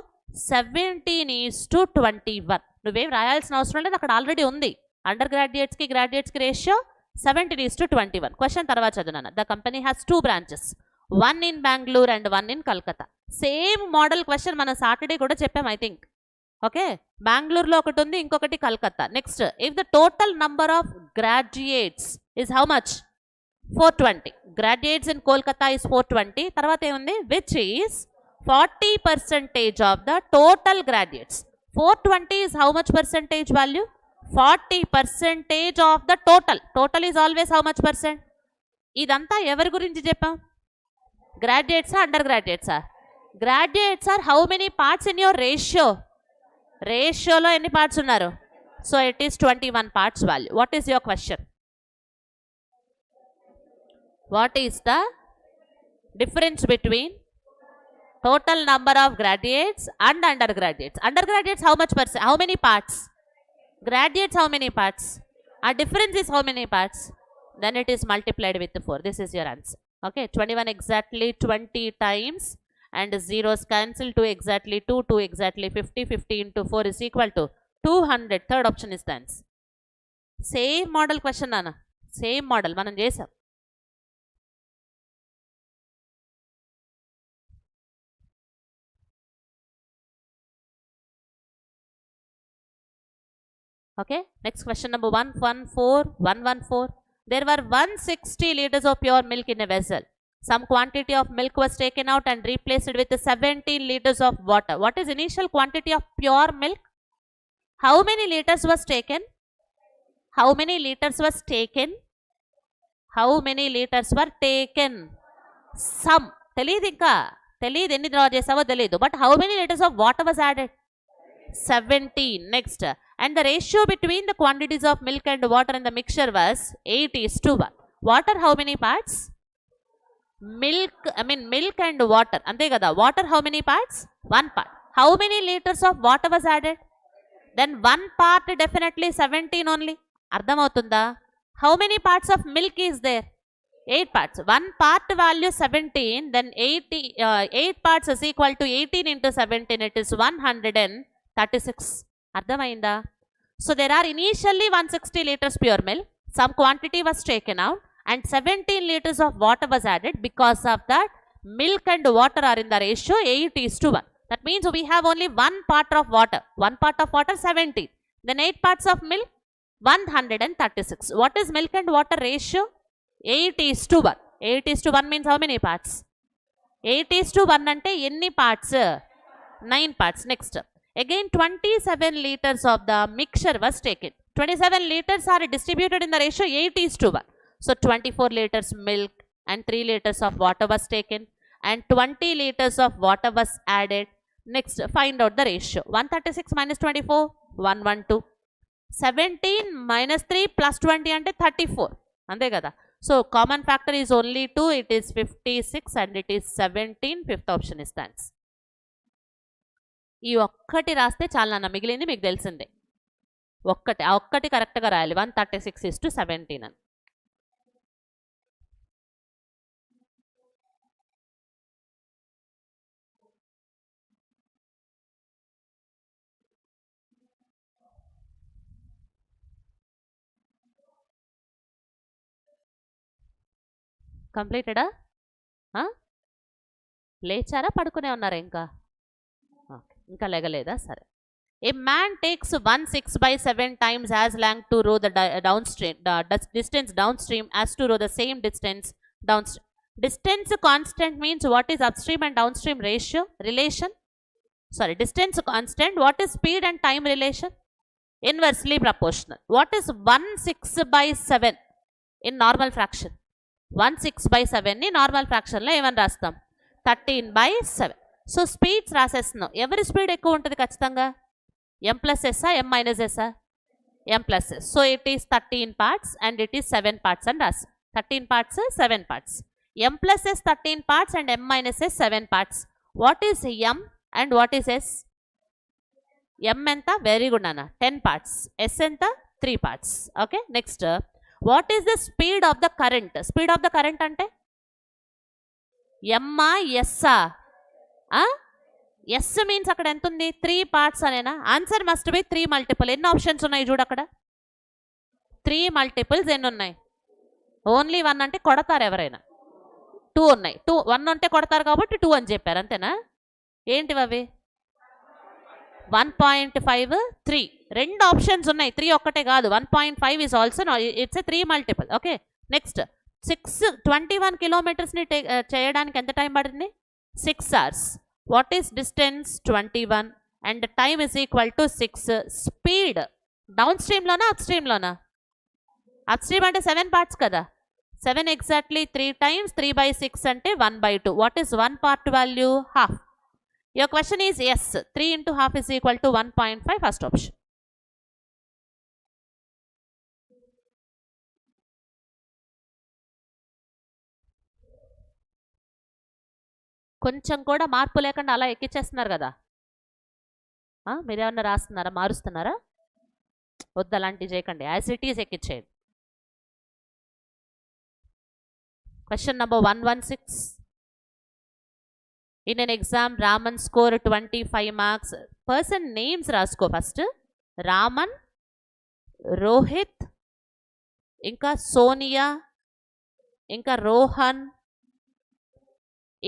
17:21. నువ్వేం రాయాల్సిన అవసరం లేదు, అక్కడ ఆల్రెడీ ఉంది. అండర్ గ్రాడ్యుయేట్స్కి గ్రాడ్యుయేట్స్కి రేషియో 17:21. క్వశ్చన్ తర్వాత చదువున్నాను. The company has 2 branches, 1 in Bangalore and 1 in Kolkata. Same model question మనం సాటర్డే కూడా చెప్పాం ఐ థింక్. ఓకే, బెంగళూరులో ఒకటి ఉంది, ఇంకొకటి Calcutta. Next, if the total number of graduates is how much? 420. Graduates in Kolkata is 420. తర్వాత ఏముంది? Which is 40% of the total graduates. 420 is how much percentage value? 40% of the total. Total is always how much percent? ఇదంతా ఎవరి గురించి చెప్పాం? గ్రాడ్యుయేట్సా అండర్ గ్రాడ్యుయేట్సా? Graduates are how many parts in your ratio? రేషియోలో ఎన్ని పార్ట్స్ ఉన్నారు? So it is 21 parts value. What is your question? What is the difference between total number of graduates and undergraduates? Undergraduates how much percent, how many parts? Graduates how many parts? ఆ difference is how many parts? Then it is multiplied with 4. This is your answer. Okay, 21 exactly 20 times and zeros cancel. 2 exactly 2, 2 exactly 50. 50 into 4 is equal to 200. Third option is the answer. Same model question nana, same model మనం చేసాం. Okay, next question number 114. There were 160 liters of pure milk in a vessel. Some quantity of milk was taken out and replaced with 17 liters of water. What is initial quantity of pure milk? How many liters was taken? How many liters was taken? How many liters were taken? Some. తెలియదు, ఇంకా తెలియదు ఎన్ని draw చేసావో తెలియదు. But how many liters of water was added? 17. Next. And the ratio between the quantities of milk and water in the mixture was 8:1. Water how many parts? Milk and water. Ante kada. Water how many parts? 1 part. How many liters of water was added? Then 1 part definitely 17 only. Ardham avutunda? How many parts of milk is there? 8 parts. 1 part value 17. Then 8 parts is equal to 18 into 17. It is 136. Ardhamainda? So there are initially 160 liters pure milk. Some quantity was taken out and 17 liters of water was added. Because of that, milk and water are in the ratio 8:1. That means we have only 1 part of water. 1 part of water 17. Then 8 parts of milk 136. What is milk and water ratio? 8:1. 8:1 means how many parts? 8:1 ante enni parts? 9 parts. Next. Again 27 liters of the mixture was taken. 27 liters are distributed in the ratio 8:1. So 24 liters milk and 3 liters of water was taken and 20 liters of water was added. Next, find out the ratio. 136 minus 24, 112. 17 minus 3 plus 20 ante 34. Ante kada. So common factor is only 2. It is 56 and it is 17. Fifth option is the answer. ఈ ఒక్కటి రాస్తే చాలా నాన్న, మిగిలింది మీకు తెలిసిందే. ఒక్కటి కరెక్ట్గా రాయాలి. 136:17 అని. కంప్లీటెడా? లేచారా, పడుకునే ఉన్నారా ఇంకా? ఇంకా లెగలేదా? సరే. A man takes 1/6/7 times as long to row the downstream distance downstream as to row the same distance downstream. Distance constant means what is upstream and downstream relation? Sorry, distance constant. What is speed and time relation? Inversely proportional. What is 1/6/7 in normal fraction? 1/6/7 ni normal fraction లో ఏమని రాస్తాం? 13/7. So speeds రాసేస్తున్నాం. ఎవరి speed ఎక్కువ ఉంటుంది ఖచ్చితంగా? m plus s m minus s m plus s. So it is 13 parts and it is 7 parts and as 13 parts 7 parts. M plus s 13 parts and m minus s 7 parts. What is m and what is s? m enta? Very good nana, 10 parts. S enta? 3 parts. Okay, next, what is the speed of the current? Speed of the current ante m s S means అక్కడ ఎంత ఉంది? 3 parts అనేనా? Answer must be 3 multiple. ఎన్ని options ఉన్నాయి చూడు అక్కడ? 3 multiples ఎన్ని ఉన్నాయి? ఓన్లీ 1 అంటే కొడతారు ఎవరైనా. 2 ఉన్నాయి. 1 అంటే కొడతారు కాబట్టి 2 అని చెప్పారు, అంతేనా? ఏంటివి అవి? 1.5 3. 2 ఆప్షన్స్ ఉన్నాయి, 3 ఒక్కటే కాదు. 1.5 is also it's a 3 multiple. Okay, next 21 కిలోమీటర్స్ని చేయడానికి ఎంత టైం పడుతుంది? 6 hours. What is distance? 21 and the time is equal to 6. Speed downstream lona upstream lona? Upstream ante 7 parts kada. 7 exactly 3 times 3/6 ante 1/2. What is 1 part value? Half. Your question is yes. 3 into half is equal to 1.5. First option. కొంచెం కూడా మార్పు లేకుండా అలా ఎక్కిచ్చేస్తున్నారు కదా. మీరేమన్నా రాస్తున్నారా, మారుస్తున్నారా? వద్దు, అలాంటివి చేయకండి. యాజ్ ఇట్ ఈజ్ ఎక్కిచ్చేయండి. Question number 116. In an exam Raman score 25 marks. Person names రాసుకో ఫస్ట్. రామన్, రోహిత్, ఇంకా సోనియా, ఇంకా రోహన్,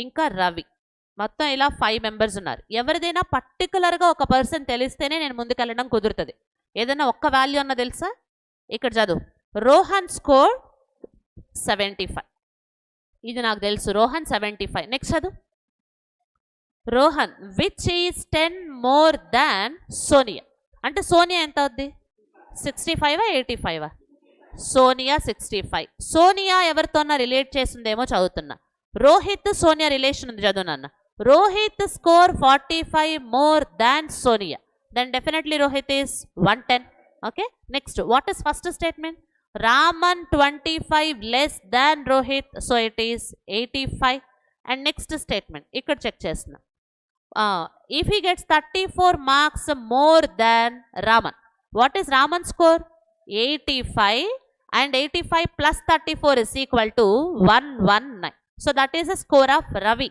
ఇంకా రవి. మొత్తం ఇలా 5 మెంబర్స్ ఉన్నారు. ఎవరిదైనా పర్టికులర్గా ఒక పర్సన్ తెలిస్తేనే నేను ముందుకెళ్ళడం కుదురుతుంది. ఏదైనా ఒక్క వాల్యూ అన్న తెలుసా? ఇక్కడ చదువు. రోహన్ స్కోర్ 75. ఇది నాకు తెలుసు, రోహన్ 75. నెక్స్ట్ చదువు. Rohan which is 10 more than Sonia. అంటే సోనియా ఎంత అవుద్ది? 65 85? సోనియా 65. సోనియా ఎవరితోన్నా రిలేట్ చేసిందేమో చదువుతున్నా. రోహిత్ సోనియా రిలేషన్ ఉంది, చదువు నాన్న. Rohit score 45 more than Sonia. Then definitely Rohit is 110. Okay, next, what is first statement? Raman 25 less than Rohit, so it is 85. And next statement ikkada check chestunna. If he gets 34 marks more than Raman, what is Raman's score? 85, and 85 plus 34 is equal to 119. So that is the score of Ravi.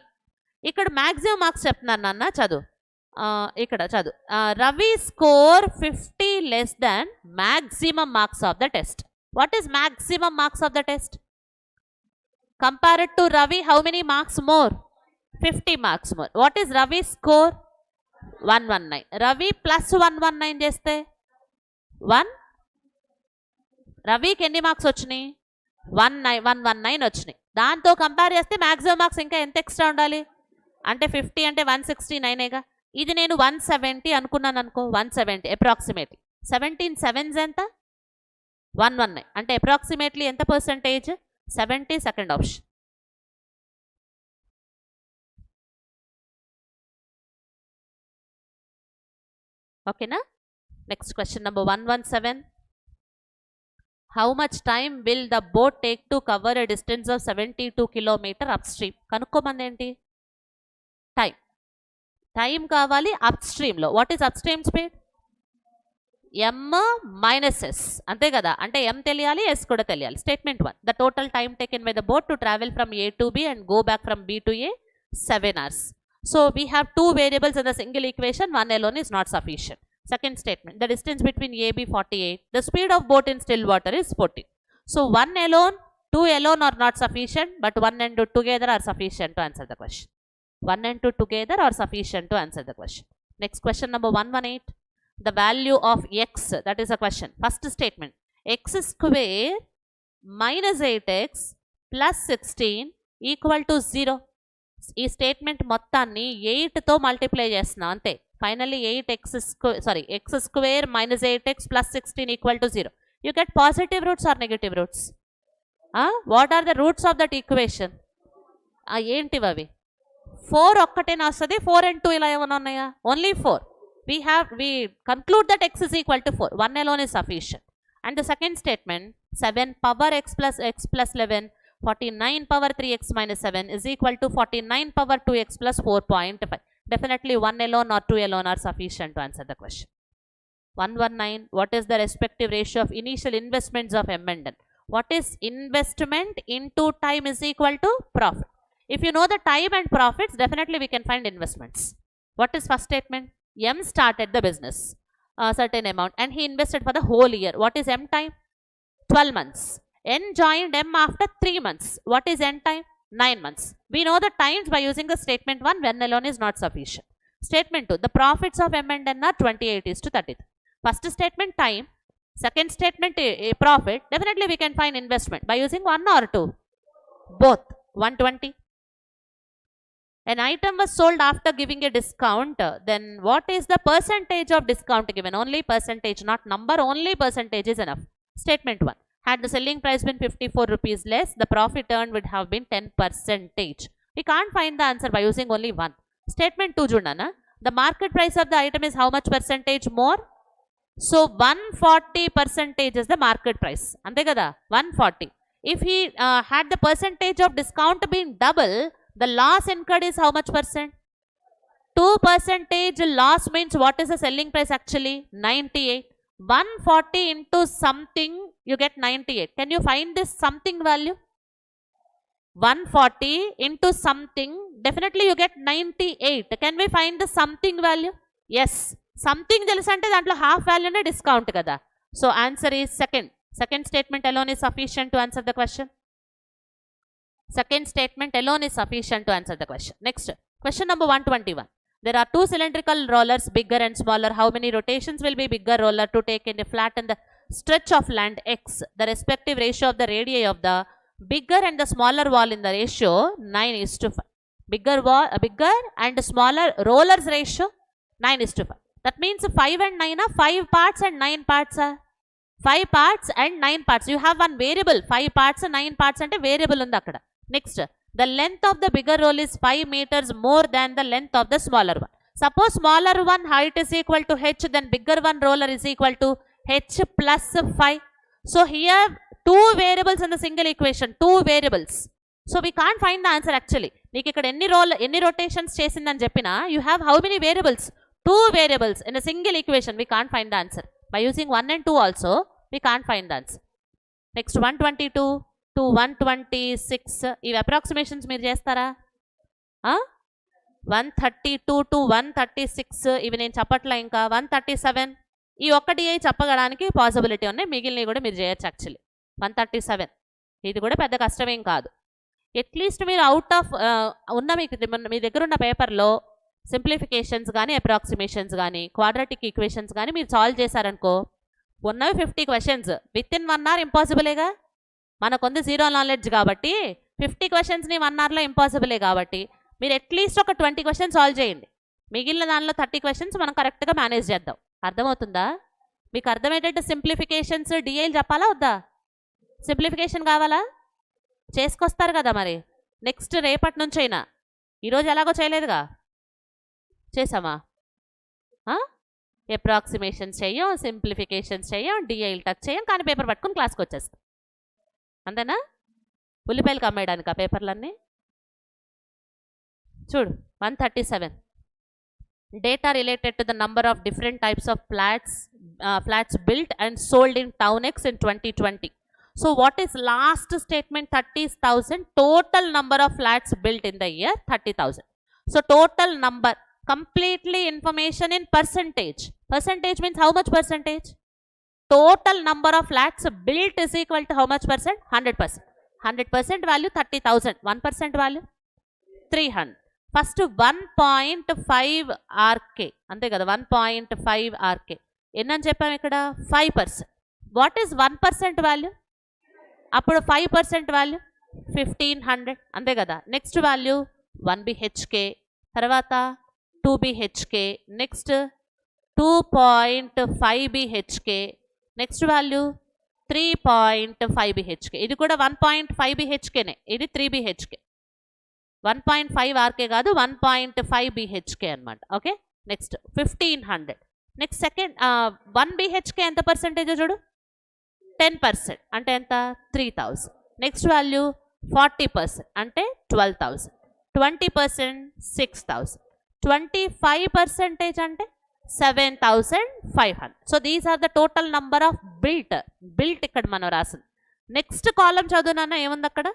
ikkada maximum marks cheptunnaru nanna, chadu. Ikkada chadu. Ravi score 50 less than maximum marks of the test. What is maximum marks of the test? Compared to Ravi, how many marks more? 50 marks more. What is Ravi's score? 119. Ravi plus 119 cheste 1. Raviకి ఎన్ని marks వచ్చినాయి? 119 వచ్చినాయి. దాంతో compare చేస్తే maximum marks ఇంకా ఎంత extra ఉండాలి? అంటే 50 అంటే 169ఏగా. ఇది నేను 170 అనుకున్నాను అనుకో, 170 అప్రాక్సిమేట్లీ. 17 7s ఎంత? 119. అంటే అప్రాక్సిమేట్లీ ఎంత పర్సెంటేజ్? 70. Second option. ఓకేనా? Next question number 117. How much time will the boat take to cover a distance of 72 km upstream? కనుక్కోమంది ఏంటి? టైం కావాలి అప్స్ట్రీమ్లో. What is upstream speed? m minus s, అంతే కదా. అంటే m తెలియాలి, s కూడా తెలియాలి. Statement 1. The total time taken by the boat to travel from A to B and go back from B to A, 7 hours. So we have 2 variables in the single equation. 1 alone is not sufficient. Second statement. The distance between A, B 48. The speed of boat in still water is 14. So 1 alone, 2 alone are not sufficient, but 1 and 2 together are sufficient to answer the question. 1 and 2 together are sufficient to answer the question. Next question number 118. The value of x, that is a question. First statement, x square minus 8x plus 16 equal to 0. ఈ statement మొత్తాన్ని 8తో multiply చేస్తున్నాం అంతే. Finally 8x square minus 8x plus 16 equal to 0. You get positive roots or negative roots? What are the roots of that equation? ఏంటివి అవి? 4 ఒక్కటేనా వస్తుంది? 4 and 2 ఇలా ఏమైనా ఉన్నాయా? Only 4. We conclude that x is equal to 4. 1 alone is sufficient. And the second statement, 7 power x plus 11, 49 power 3x minus 7 is equal to 49 power 2x plus 4.5. Definitely 1 alone or 2 alone are sufficient to answer the question. 119. What is the respective ratio of initial investments of M&N? What is investment into time is equal to profit? If you know the time and profits, definitely we can find investments. What is first statement? M started the business, a certain amount, and he invested for the whole year. What is M time? 12 months. N joined M after 3 months. What is N time? 9 months. We know the times by using the statement 1 when alone is not sufficient. Statement 2. The profits of M&N are 28:33. First statement time. Second statement profit. Definitely we can find investment by using 1 or 2. Both. 120. An item was sold after giving a discount. Then what is the percentage of discount given? Only percentage, not number. Only percentage is enough. Statement 1. Had the selling price been 54 rupees less, the profit earned would have been 10%. We can't find the answer by using only 1. Statement 2 chudana. The market price of the item is how much percentage more? So 140% is the market price. Ante kada 140. If he had the percentage of discount being double, the loss incurred is how much percent? 2% loss means what is the selling price actually? 98. 140 into something, you get 98. Can you find this something value? 140 into something, definitely you get 98. Can we find the something value? Yes. Something telusante dantlo half value ne discount kada. So answer is second. Second statement alone is sufficient to answer the question. Second statement alone is sufficient to answer the question. Next, question number 121. There are 2 cylindrical rollers, bigger and smaller. How many rotations will be bigger roller to take in a flat and the stretch of land X? The respective ratio of the radii of the bigger and the smaller wall in the ratio 9:5. Bigger and smaller rollers ratio 9:5. That means 5 and 9 are 5 parts and 9 parts are 5 parts and 9 parts. You have one variable. 5 parts and 9 parts ante variable undi akkada. Next, the length of the bigger roll is 5 meters more than the length of the smaller one. Suppose smaller one height is equal to h, then bigger one roller is equal to h plus 5. So here 2 variables in the single equation, 2 variables. So we can't find the answer actually. Neeku ikkada enni rotations chesindani cheppina, you have how many variables? 2 variables in a single equation. We can't find the answer. By using 1 and 2 also, we can't find the answer. Next, 122 to 126. ఇవి approximations మీరు చేస్తారా? 132 to 136 ఇవి నేను చెప్పట్లా. ఇంకా 137 ఈ ఒక్కటి చెప్పగడానికి possibility ఉన్నాయి. మిగిలినవి కూడా మీరు చేయొచ్చు యాక్చువల్లీ. 137 ఇది కూడా పెద్ద కష్టమేం కాదు. అట్లీస్ట్ మీరు అవుట్ ఆఫ్ ఉన్న మీ దగ్గర ఉన్న పేపర్లో సింప్లిఫికేషన్స్ కానీ అప్రాక్సిమేషన్స్ కానీ క్వాడ్రాటిక్ ఈక్వేషన్స్ కానీ మీరు సాల్వ్ చేశారనుకో, ఉన్నవి 50 క్వశ్చన్స్ విత్ ఇన్ 1 అవర్ ఇంపాసిబులేగా. మనకొంది జీరో నాలెడ్జ్ కాబట్టి 50 క్వశ్చన్స్ని 1 అవర్లో ఇంపాసిబులే కాబట్టి మీరు అట్లీస్ట్ ఒక 20 క్వశ్చన్స్ సాల్వ్ చేయండి. మిగిలిన దానిలో 30 క్వశ్చన్స్ మనం కరెక్ట్గా మేనేజ్ చేద్దాం. అర్థమవుతుందా? మీకు అర్థమయ్యేటట్టు సింప్లిఫికేషన్స్ డిఐలు చెప్పాలా వద్దా? సింప్లిఫికేషన్ కావాలా? చేసుకొస్తారు కదా మరి. నెక్స్ట్ రేపటి నుంచి అయినా, ఈరోజు ఎలాగో చేయలేదుగా, చేసామా? అప్రాక్సిమేషన్స్ చెయ్యం, సింప్లిఫికేషన్స్ చెయ్యం, డిఐలు టచ్ చేయం, కానీ పేపర్ పట్టుకుని క్లాస్కి వచ్చేస్తాం. అంతేనా? ఉల్లిపాయలు కమ్మేయడానికి ఆ పేపర్లన్నీ. చూడు 137. Data related to the number of different types of flats built and sold in Town X in 2020. So what is last statement? 30,000. Total number of flats built in the year 30,000. So total number, completely information in percentage. Percentage means how much percentage? Total number of flats built is equal to how much percent? 100%. 100% value 30,000. 1% value 300. First 1.5 RK అంతే కదా, 1.5 RK ఎన్నని చెప్పాము ఇక్కడ 5%. What is 1% value? అప్పుడు 5% value 1500 అంతే కదా. Next value 1 BHK, తర్వాత 2 BHK, next 2.5 BHK, next value 3.5 BHK. ఇది కూడా 1.5 BHKనే, ఇది 3 BHK. 1.5 ఆర్కే కాదు, 1.5 BHK అనమాట. Okay, next 1500. Next second 1 BHK ఎంత పర్సెంటేజ్ చూడు, 10% అంటే ఎంత 3000. నెక్స్ట్ వాల్యూ 40% అంటే 12000. 20% 6000. 25% అంటే 7500. So these are the total number of built ఇక్కడ మనం రాసింది. నెక్స్ట్ కాలం చదువునా ఏముంది అక్కడ,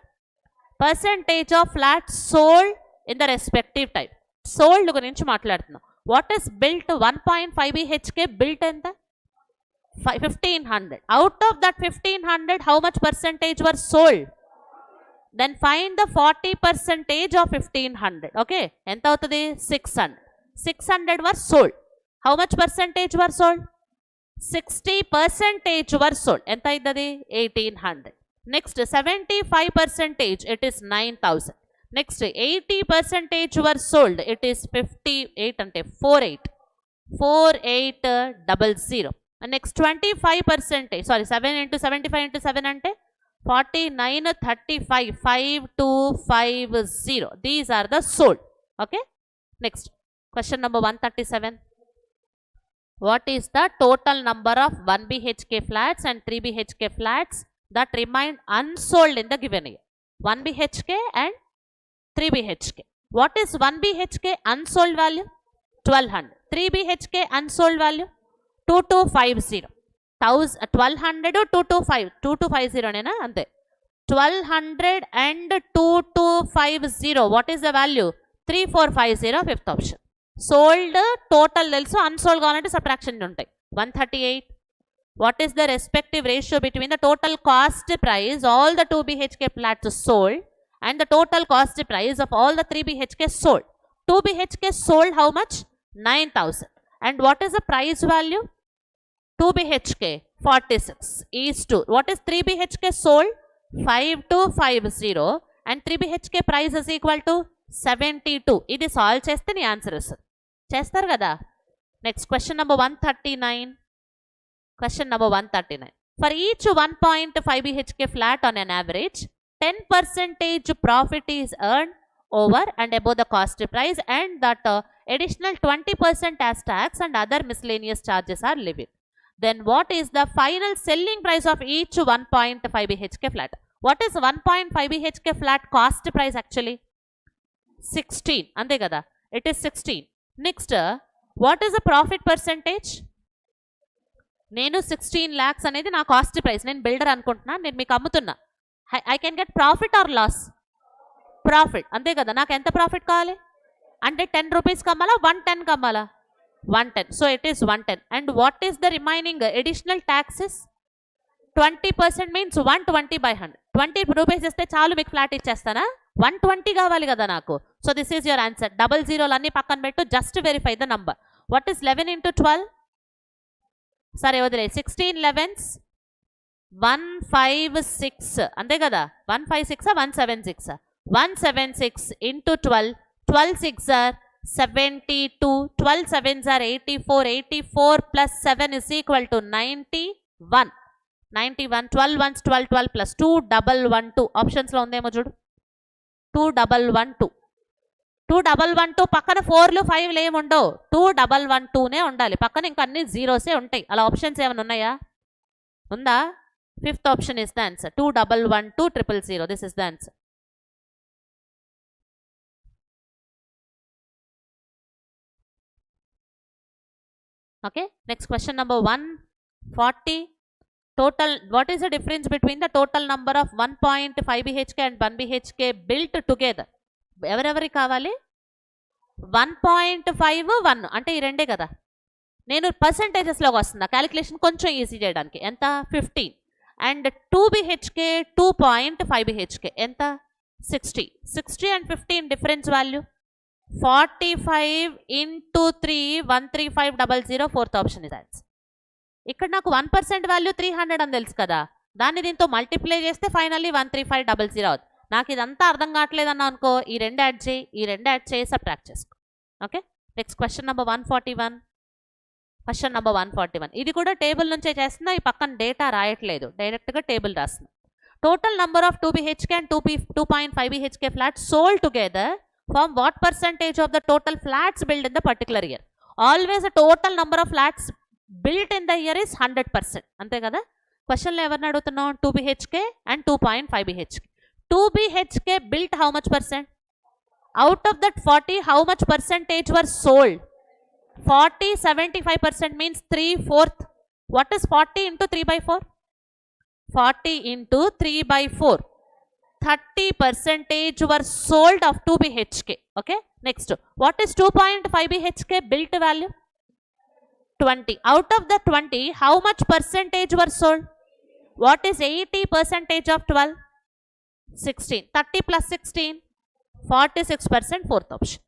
percentage of flat sold in the respective type. Sold గురించి మాట్లాడుతున్నాం. What is built? 1.5 BHK built ఎంత? 1500. Out of that 1500, how much percentage were sold? Then find the 40% of 1500. Okay, ఎంత అవుతుంది? 600. 600 were sold. How much percentage were sold? 60% were sold. ఎంత అవుతుంది? 1800. Next 75%, it is 9000. Next 80% were sold, it is 58 అంటే 4800. Next 25%, sorry 7 into 75 into 7 అంటే 4935, 5250. These are the sold. Okay, next question number 137. What is the total number of 1 BHK flats and 3 BHK flats that remain unsold in the given year? 1 BHK and 3 BHK. What is 1 BHK unsold value? 1200. 3 BHK unsold value 2250. 1200 2250, 2250 nena ante. 1200 and 2250, what is the value? 3450, fifth option. Sold total telusu, unsold kavalante subtraction untayi. 138. What is the respective ratio between the total cost price all the 2 BHK flats sold and the total cost price of all the 3 BHK sold? 2 BHK sold how much? 9000. And what is the price value? 2 BHK 46 is to, what is 3 BHK sold? 5250 and 3 BHK price is equal to 72. ఇది solve చేస్తే నీ answer వస్తుంది. చేస్తారు కదా. Next question number 139. Question number 139. For each 1.5 BHK flat on an average, 10% profit is earned over and above the cost price, and that additional 20% as tax and other miscellaneous charges are levied. Then what is the final selling price of each 1.5 BHK flat? What is 1.5 BHK flat cost price actually? 16. Ante kada. It is 16. Next, what is the profit percentage? నేను 16 lakhs అనేది నా cost price. నేను builder అనుకుంటున్నా, నేను మీకు అమ్ముతున్నా. I can get profit or loss? Profit, అంతే కదా. నాకు ఎంత ప్రాఫిట్ కావాలి అంటే 10 రూపీస్ కమ్మాలా, 110 కమ్మాలా? 110. So it is 110. And what is the remaining additional taxes? 20% means 120/100. 20 rupees ఇస్తే చాలు మీకు ఫ్లాట్ ఇచ్చేస్తానా? 120 కావాలి కదా నాకు. So this is your answer. 00 అన్ని పక్కన పెట్టు, just verify the number. What is 11 into 12? సరే వదిలే. 16 11s 156 అంతే కదా. 156 176 176 into 12. 12 6 are 72. 12 7s are 84. 84 plus 7 is equal to 91. 91. 12 ones 12 12 plus 2112. Options లో ఉందేమో చూడు. 2112. 2112 పక్కన 4లు 5లు ఏమి ఉండవు. 2112నే ఉండాలి. పక్కన ఇంకా అన్ని జీరోసే ఉంటాయి. అలా ఆప్షన్స్ ఏమైనా ఉన్నాయా? ఉందా? Fifth option is the answer. 2112 000. This is the answer. Okay, next question number 140. Total, what is the difference between the total number of 1.5 BHK and 1 BHK built together? ఎవరెవరికి కావాలి? 1.5 1 అంటే ఈ రెండే కదా. నేను పర్సంటేజెస్లోకి వస్తుందా క్యాలిక్యులేషన్ కొంచెం ఈజీ చేయడానికి. ఎంత? 15. అండ్ 2 BHK 2.5 BHK ఎంత? 60. 60 and 15 difference value 45 into 3, 13500, fourth option is answer. ఇక్కడ నాకు 1% వాల్యూ 300 అని తెలుసు కదా, దాన్ని దీంతో మల్టిప్లై చేస్తే ఫైనల్లీ 13500 అవుతుంది. నాకు ఇదంతా అర్థం కావట్లేదు అన్నా అనుకో, ఈ రెండు యాడ్ చేయి, ఈ రెండు యాడ్ చేసి సబ్ట్రాక్ట్ చేసుకో. Okay, next question number 141. Question number 141 ఇది కూడా టేబుల్ నుంచే చేస్తున్నా, ఈ పక్కన డేటా రాయట్లేదు, డైరెక్ట్గా టేబుల్ రాస్తున్నా. Total number of 2 BHK and 2.5 BHK flats sold together form what percentage of the total flats built in the particular year? Always the total number of flats built in the year is 100%. అంతే కదా, క్వశ్చన్లో ఎవరిని అడుగుతున్నాం? 2 BHK and 2.5 BHK. 2 BHK built how much percent? Out of that 40, how much percentage were sold? 40, 75% means 3/4. What is 40 into 3/4? 40 into 3/4. 30% were sold of 2 BHK. Okay, next, what is 2.5 BHK built value? 20. Out of the 20, how much percentage were sold? What is 80% of 12? 16. 30 plus 16, 46%, fourth option.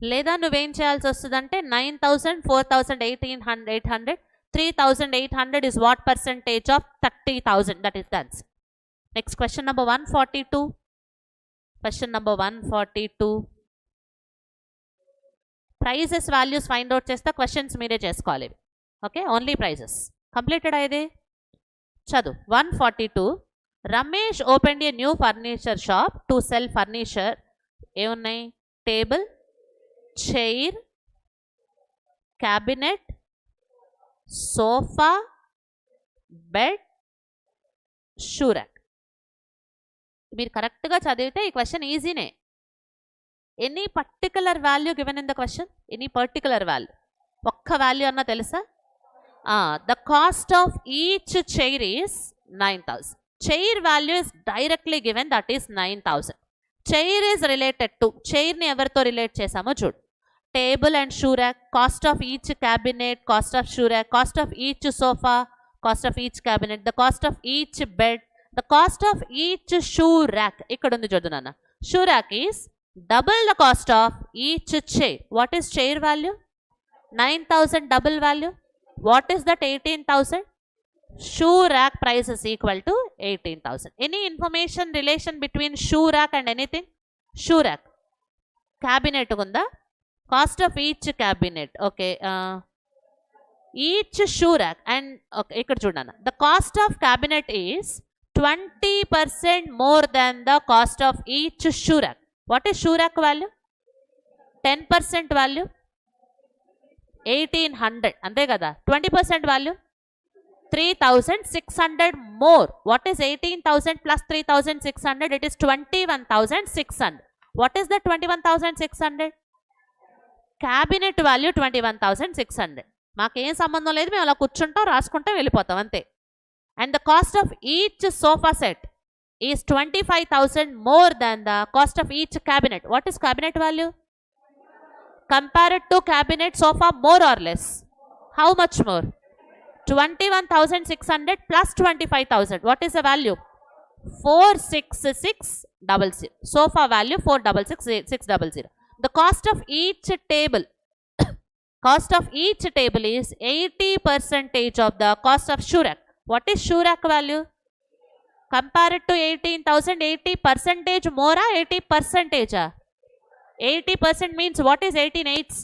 లేదా నువ్వేం చేయాల్సి వస్తుందంటే 9000, 4000, 800, 3800 is what percentage of 30,000? That is the answer. Next, question number 142. Question number 142. Prizes values find out చేస్తే questions మీరే చేసుకోవాలి. Okay, only prizes. Completed అయ్యేది చదువు. 142. Ramesh open a new furniture shop to sell furniture. ఏమున్నాయి? Table, chair, cabinet, sofa, bed, shoe rack. మీరు కరెక్ట్గా చదివితే ఈ క్వశ్చన్ ఈజీనే. Any particular value given in the question? Any particular value, ఒక్క వాల్యూ అన్నా తెలుసా? The cost of each chair is 9000. Chair value is directly given, that is 9000. Chair is related to, చైర్ని ఎవరితో relate చేసామో చూడు. Table and shoe rack, cost of each cabinet, cost of shoe rack, cost of each sofa, cost of each cabinet, the cost of each bed, the cost of each shoe rack. ఇక్కడ ఉంది చూడు నాన్న, shoe rack is double the cost of each chair. What is chair value? 9000. Double value, what is that? 18,000. Shoe rack price is equal to 18,000. Any information relation between shoe rack and anything? Shoe rack, cabinet unda, cost of each cabinet. Okay, each shoe rack and okay, ikkada chudana, the cost of cabinet is 20% more than the cost of each shoe rack. What is shoe rack value? 10% value 1800. ante kada. 20% value 3600 more. What is 18,000 plus 3600? It is 21,600. What is the 21,600? Cabinet value 21,600. మాకేం సంబంధం లేదు, మేము అలా కూర్చుంటాం, రాసుకుంటాం, వెళ్ళిపోతాం అంతే. And the cost of each sofa set is 25,000 more than the cost of each cabinet. What is cabinet value? Compared to cabinet, sofa more or less? How much more? 21,600 plus 25,000. What is the value? 46600. Sofa value 466,600. The cost of each table, cost of each table is 80% of the cost of shoe rack. What is shoe rack value? Compare it to 18,000, 80% more, 80%. 80% means what is 18 eighths?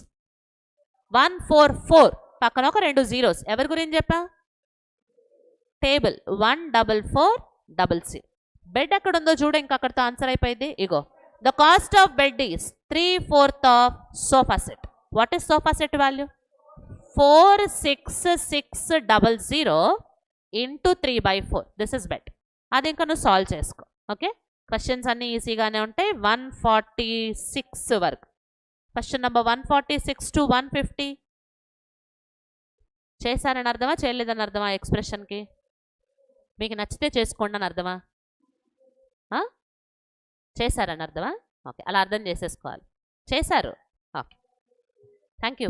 144. పక్కన ఒక 2 zeros. ఎవరి గురించి చెప్పా? Table 14400. Bed ఎక్కడ ఉందో చూడు, ఇంకా అక్కడితో ఆన్సర్ అయిపోయింది. ఇగో, the cost of bed is 3/4 of sofa set. What is sofa set value? 46600 into 3/4. This is bed. అది ఇంకా నువ్వు సాల్వ్ చేసుకో. ఓకే, క్వశ్చన్స్ అన్నీ ఈజీగానే ఉంటాయి 146 వరకు. క్వశ్చన్ నెంబర్ 146 to 150 చేశారని అర్థమా, చేయలేదని అర్థమా? ఎక్స్ప్రెషన్కి మీకు నచ్చితే చేసుకోండి అని అర్థమా? చేశారని అర్థమా? ఓకే, అలా అర్థం చేసేసుకోవాలి. చేశారు. Okay, thank you.